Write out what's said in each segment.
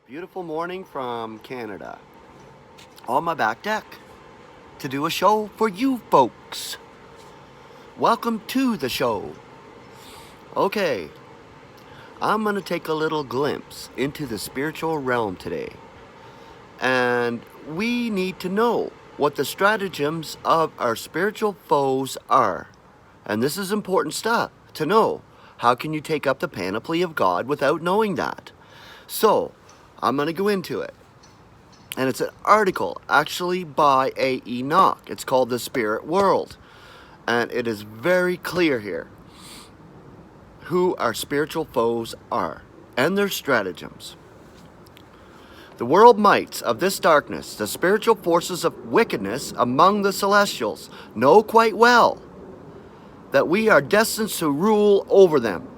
Beautiful morning from Canada. On my back deck to do a show for you folks. Welcome to the show. Okay, I'm going to take a little glimpse into the spiritual realm today. And we need to know what the stratagems of our spiritual foes are. And this is important stuff to know. How can you take up the panoply of God without knowing that? So, I'm going to go into it. And it's an article actually by A. Enoch. It's called The Spirit World. And it is very clear here who our spiritual foes are and their stratagems. The world mights of this darkness, the spiritual forces of wickedness among the celestials, know quite well that we are destined to rule over them.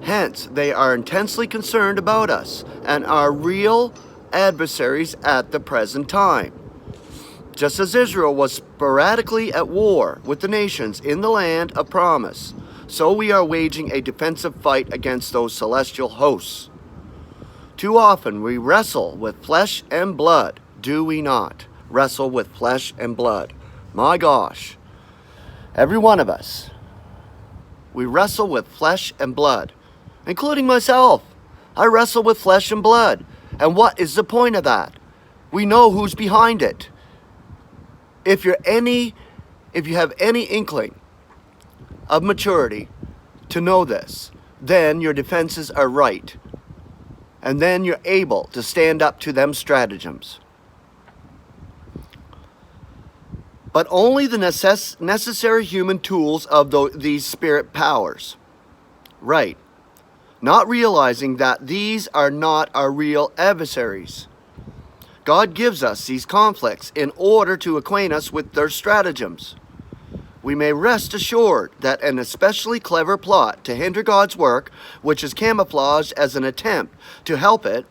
Hence, they are intensely concerned about us and our real adversaries at the present time. Just as Israel was sporadically at war with the nations in the land of promise, so we are waging a defensive fight against those celestial hosts. Too often we wrestle with flesh and blood, do we not? Wrestle with flesh and blood. My gosh. Every one of us. We wrestle with flesh and blood, including myself. I wrestle with flesh and blood. And what is the point of that? We know who's behind it. If you have any inkling of maturity to know this, then your defenses are right. And then you're able to stand up to them stratagems. But only the necessary human tools of these spirit powers. Right. Not realizing that these are not our real adversaries. God gives us these conflicts in order to acquaint us with their stratagems. We may rest assured that an especially clever plot to hinder God's work, which is camouflaged as an attempt to help it,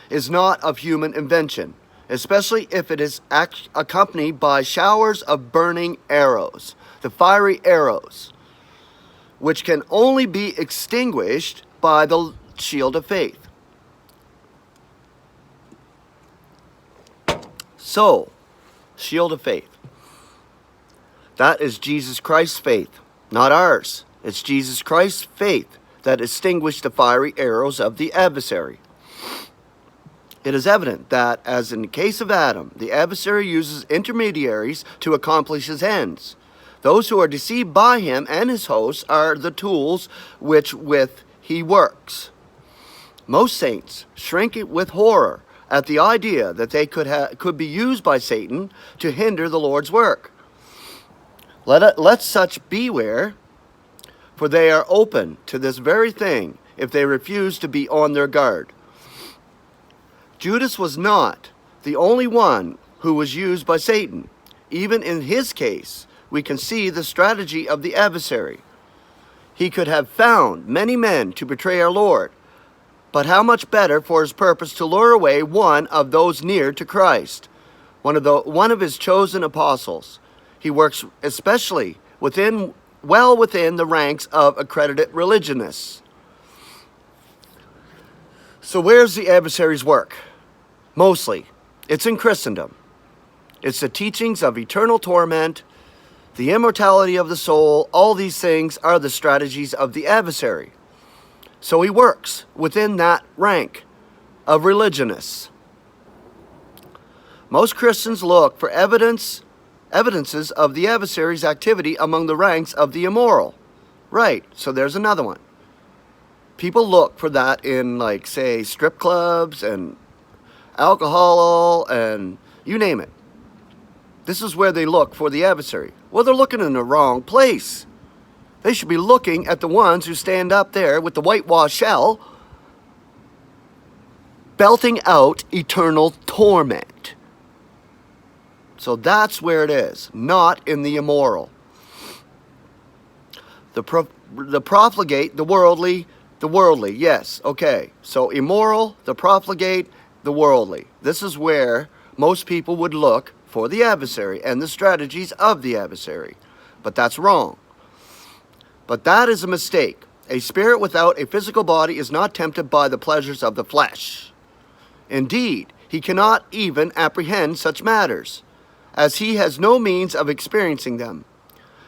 is not of human invention, especially if it is accompanied by showers of burning arrows, the fiery arrows, which can only be extinguished by the shield of faith. So, shield of faith. That is Jesus Christ's faith, not ours. It's Jesus Christ's faith that extinguished the fiery arrows of the adversary. It is evident that, as in the case of Adam, the adversary uses intermediaries to accomplish his ends. Those who are deceived by him and his hosts are the tools with he works. Most saints shrink with horror at the idea that they could be used by Satan to hinder the Lord's work. Let such beware, for they are open to this very thing if they refuse to be on their guard. Judas was not the only one who was used by Satan. Even in his case, we can see the strategy of the adversary. He could have found many men to betray our Lord, but how much better for his purpose to lure away one of those near to Christ, one of his chosen apostles. He works especially well within the ranks of accredited religionists. So where's the adversary's work? Mostly, it's in Christendom. It's the teachings of eternal torment, the immortality of the soul. All these things are the strategies of the adversary. So he works within that rank of religionists. Most Christians look for evidences of the adversary's activity among the ranks of the immoral. Right, so there's another one. People look for that in, like, say, strip clubs and alcohol and you name it. This is where they look for the adversary. Well, they're looking in the wrong place. They should be looking at the ones who stand up there with the whitewash shell, belting out eternal torment. So that's where it is, not in the immoral. The profligate, the worldly, yes, okay. So immoral, the profligate, the worldly. This is where most people would look for the adversary and the strategies of the adversary. But that's wrong. But that is a mistake. A spirit without a physical body is not tempted by the pleasures of the flesh. Indeed, he cannot even apprehend such matters, as he has no means of experiencing them.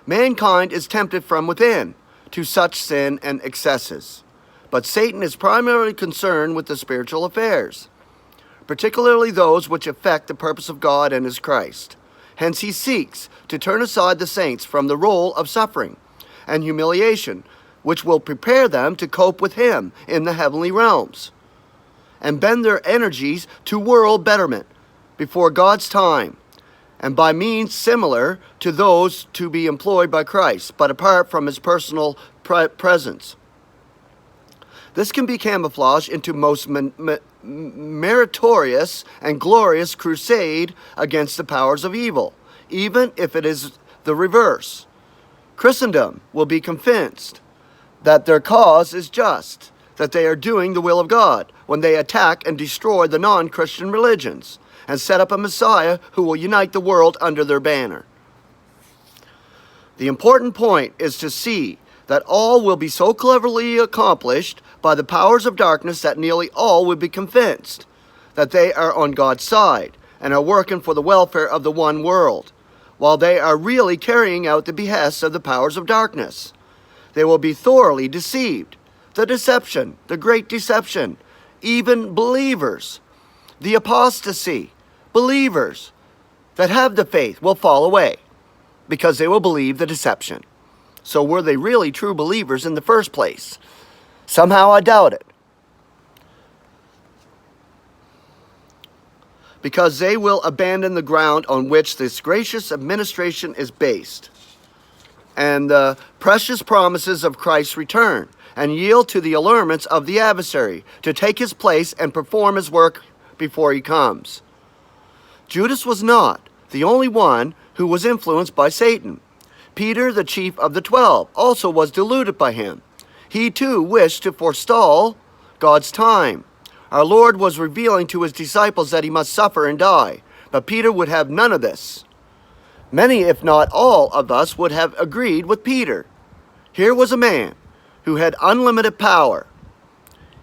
Mankind is tempted from within to such sin and excesses, but Satan is primarily concerned with the spiritual affairs, particularly those which affect the purpose of God and his Christ. Hence he seeks to turn aside the saints from the role of suffering and humiliation, which will prepare them to cope with him in the heavenly realms, and bend their energies to world betterment before God's time, and by means similar to those to be employed by Christ, but apart from his personal presence. This can be camouflaged into most meritorious and glorious crusade against the powers of evil, even if it is the reverse. Christendom will be convinced that their cause is just, that they are doing the will of God when they attack and destroy the non-Christian religions and set up a Messiah who will unite the world under their banner. The important point is to see that all will be so cleverly accomplished by the powers of darkness that nearly all will be convinced that they are on God's side and are working for the welfare of the one world, while they are really carrying out the behests of the powers of darkness. They will be thoroughly deceived. The deception, the great deception, even believers, the apostasy, believers that have the faith will fall away because they will believe the deception. So were they really true believers in the first place? Somehow I doubt it. Because they will abandon the ground on which this gracious administration is based and the precious promises of Christ's return, and yield to the allurements of the adversary to take his place and perform his work before he comes. Judas was not the only one who was influenced by Satan. Peter, the chief of the 12, also was deluded by him. He too wished to forestall God's time. Our Lord was revealing to his disciples that he must suffer and die, but Peter would have none of this. Many, if not all of us, would have agreed with Peter. Here was a man who had unlimited power.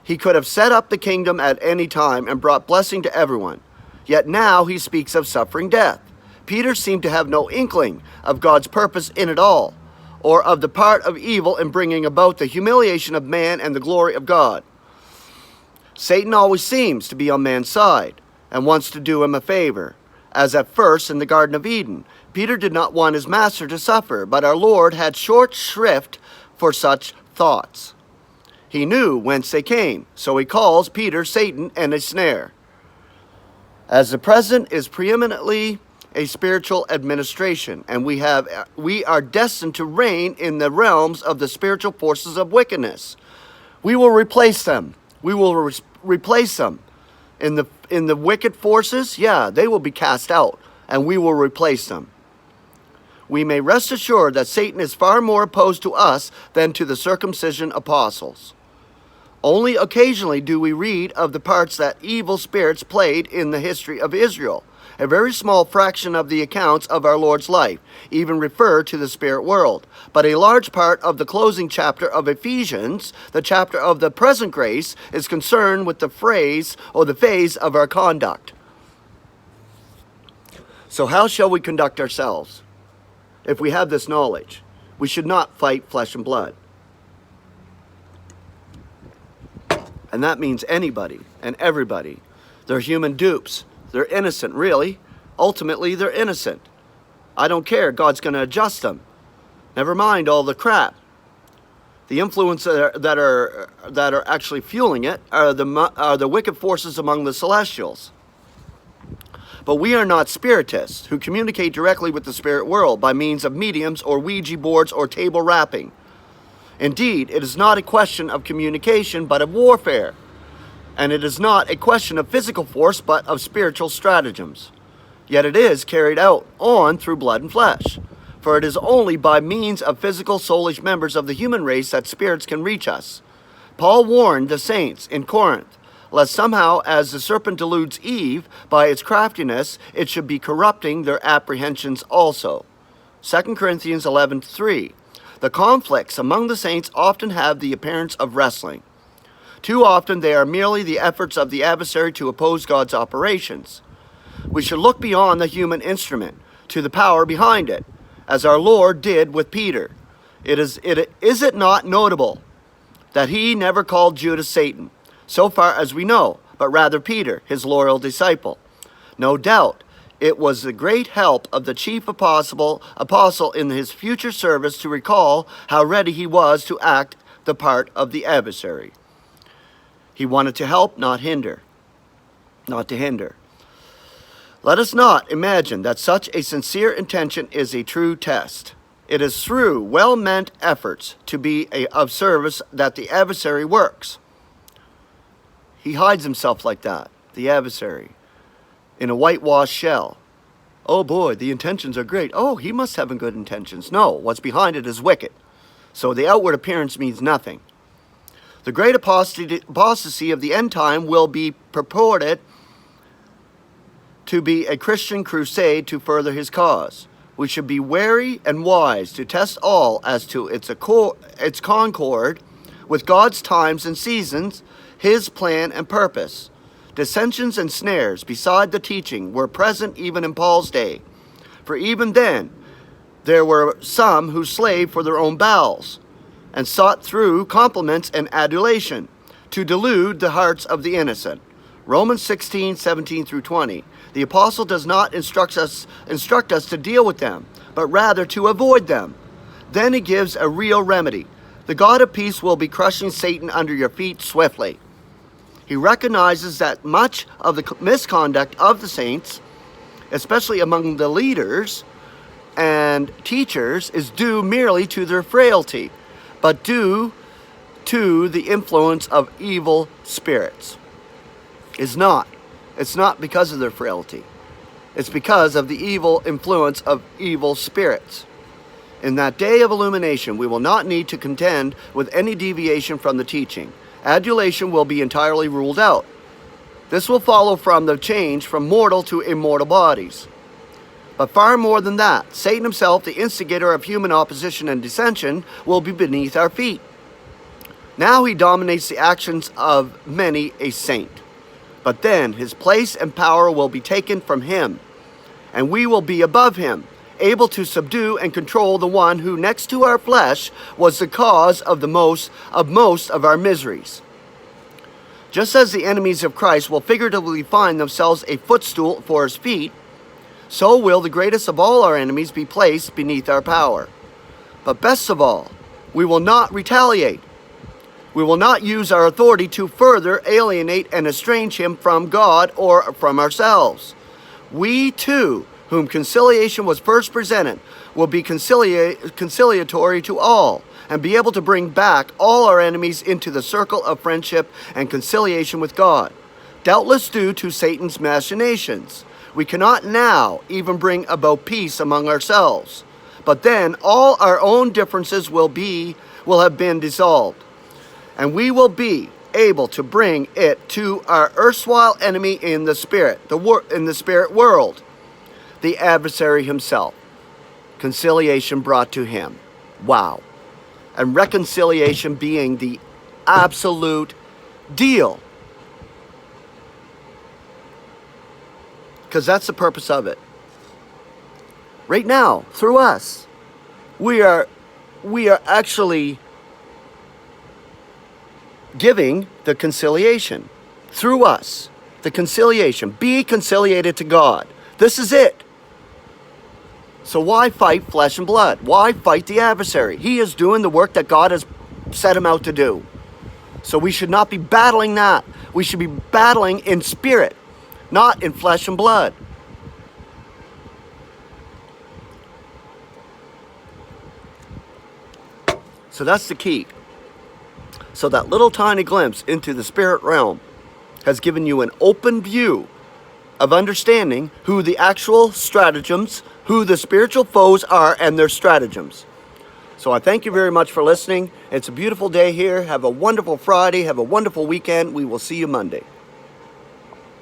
He could have set up the kingdom at any time and brought blessing to everyone. Yet now he speaks of suffering death. Peter seemed to have no inkling of God's purpose in it all, or of the part of evil in bringing about the humiliation of man and the glory of God. Satan always seems to be on man's side and wants to do him a favor. As at first in the Garden of Eden, Peter did not want his master to suffer, but our Lord had short shrift for such thoughts. He knew whence they came, so he calls Peter Satan and a snare. As the present is preeminently a spiritual administration, and we are destined to reign in the realms of the spiritual forces of wickedness. We will replace them. We will replace them. In the wicked forces, yeah, they will be cast out, and we will replace them. We may rest assured that Satan is far more opposed to us than to the circumcision apostles. Only occasionally do we read of the parts that evil spirits played in the history of Israel. A very small fraction of the accounts of our Lord's life even refer to the spirit world, but a large part of the closing chapter of Ephesians, the chapter of the present grace, is concerned with the phrase or the phase of our conduct. So how shall we conduct ourselves? If we have this knowledge, we should not fight flesh and blood. And that means anybody and everybody. They're human dupes. They're innocent, really. Ultimately, they're innocent. I don't care. God's going to adjust them. Never mind all the crap. The influence that are actually fueling it are the wicked forces among the celestials. But we are not spiritists who communicate directly with the spirit world by means of mediums or Ouija boards or table rapping. Indeed, it is not a question of communication, but of warfare. And it is not a question of physical force, but of spiritual stratagems. Yet it is carried out on through blood and flesh. For it is only by means of physical soulish members of the human race that spirits can reach us. Paul warned the saints in Corinth, lest somehow, as the serpent deludes Eve by its craftiness, it should be corrupting their apprehensions also. 2 Corinthians 11:3. The conflicts among the saints often have the appearance of wrestling. Too often they are merely the efforts of the adversary to oppose God's operations. We should look beyond the human instrument to the power behind it, as our Lord did with Peter. Is it not notable that he never called Judas Satan, so far as we know, but rather Peter, his loyal disciple? No doubt, it was the great help of the chief apostle in his future service to recall how ready he was to act the part of the adversary. He wanted to help, not hinder. Not to hinder. Let us not imagine that such a sincere intention is a true test. It is through well-meant efforts to be of service that the adversary works. He hides himself like that, the adversary, in a whitewashed shell. Oh boy, the intentions are great. Oh, he must have good intentions. No, what's behind it is wicked. So the outward appearance means nothing. The great apostasy of the end time will be purported to be a Christian crusade to further his cause. We should be wary and wise to test all as to its concord with God's times and seasons, his plan and purpose. Dissensions and snares beside the teaching were present even in Paul's day. For even then, there were some who slaved for their own bowels, and sought through compliments and adulation to delude the hearts of the innocent. Romans 16:17-20. The apostle does not instruct us to deal with them, but rather to avoid them. Then he gives a real remedy. The God of peace will be crushing Satan under your feet swiftly. He recognizes that much of the misconduct of the saints, especially among the leaders and teachers, is due merely to their frailty, but due to the influence of evil spirits. It's not because of their frailty. It's because of the evil influence of evil spirits. In that day of illumination, we will not need to contend with any deviation from the teaching. Adulation will be entirely ruled out. This will follow from the change from mortal to immortal bodies. But far more than that, Satan himself, the instigator of human opposition and dissension, will be beneath our feet. Now he dominates the actions of many a saint. But then his place and power will be taken from him, and we will be above him, able to subdue and control the one who, next to our flesh, was the cause of most of our miseries. Just as the enemies of Christ will figuratively find themselves a footstool for his feet, so will the greatest of all our enemies be placed beneath our power. But best of all, we will not retaliate. We will not use our authority to further alienate and estrange him from God or from ourselves. We too, whom conciliation was first presented, will be conciliatory to all, and be able to bring back all our enemies into the circle of friendship and conciliation with God, doubtless due to Satan's machinations. We cannot now even bring about peace among ourselves, but then all our own differences will have been dissolved, and we will be able to bring it to our erstwhile enemy in the spirit world, the adversary himself. Conciliation brought to him. Wow. And reconciliation being the absolute deal. Because that's the purpose of it. Right now, through us, we are actually giving the conciliation. Through us, the conciliation. Be conciliated to God. This is it. So why fight flesh and blood? Why fight the adversary? He is doing the work that God has set him out to do. So we should not be battling that. We should be battling in spirit, not in flesh and blood. So that's the key. So that little tiny glimpse into the spirit realm has given you an open view of understanding who the actual stratagems, who the spiritual foes are, and their stratagems. So I thank you very much for listening. It's a beautiful day here. Have a wonderful Friday. Have a wonderful weekend. We will see you Monday.